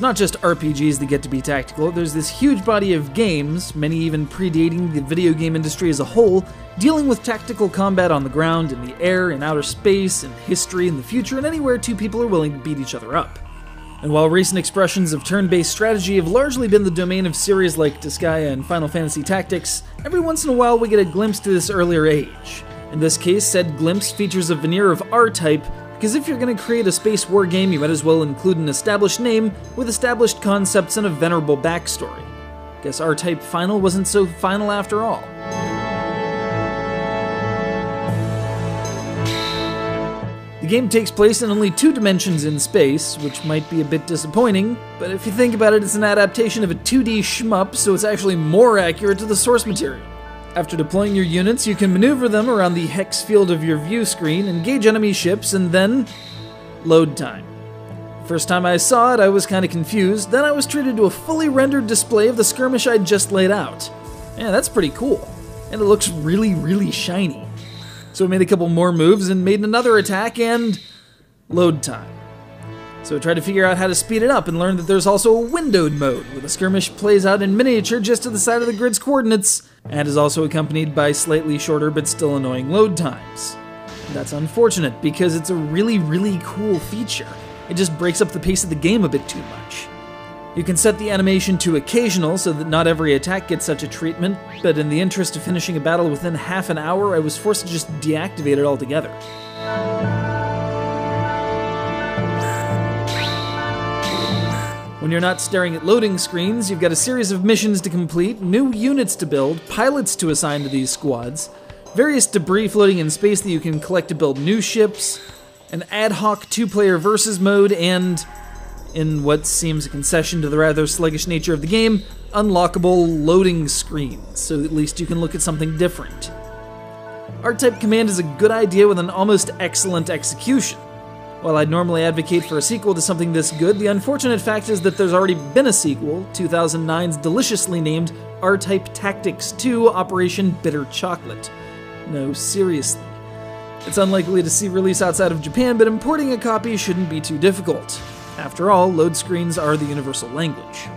it's not just RPGs that get to be tactical. There's this huge body of games, many even predating the video game industry as a whole, dealing with tactical combat on the ground, in the air, in outer space, in history, in the future, and anywhere two people are willing to beat each other up. And while recent expressions of turn-based strategy have largely been the domain of series like Disgaea and Final Fantasy Tactics, every once in a while we get a glimpse to this earlier age. In this case, said glimpse features a veneer of R-Type, because if you're going to create a space war game, you might as well include an established name with established concepts and a venerable backstory. Guess R-Type Final wasn't so final after all. The game takes place in only 2 dimensions in space, which might be a bit disappointing, but if you think about it, it's an adaptation of a 2D shmup, so it's actually more accurate to the source material. After deploying your units, you can maneuver them around the hex field of your view screen, engage enemy ships, and then load time. First time I saw it, I was kind of confused, then I was treated to a fully rendered display of the skirmish I'd just laid out. Yeah, that's pretty cool. And it looks really, really shiny. So I made a couple more moves and made another attack and load time. So I tried to figure out how to speed it up and learned that there's also a windowed mode, where the skirmish plays out in miniature just to the side of the grid's coordinates, and is also accompanied by slightly shorter but still annoying load times. That's unfortunate, because it's a really, really cool feature. It just breaks up the pace of the game a bit too much. You can set the animation to occasional so that not every attack gets such a treatment, but in the interest of finishing a battle within half an hour, I was forced to just deactivate it altogether. When you're not staring at loading screens, you've got a series of missions to complete, new units to build, pilots to assign to these squads, various debris floating in space that you can collect to build new ships, an ad hoc 2-player versus mode, and, in what seems a concession to the rather sluggish nature of the game, unlockable loading screens, so at least you can look at something different. R-Type Command is a good idea with an almost excellent execution. While I'd normally advocate for a sequel to something this good, the unfortunate fact is that there's already been a sequel, 2009's deliciously named R-Type Tactics 2 Operation Bitter Chocolate. No, seriously. It's unlikely to see release outside of Japan, but importing a copy shouldn't be too difficult. After all, load screens are the universal language.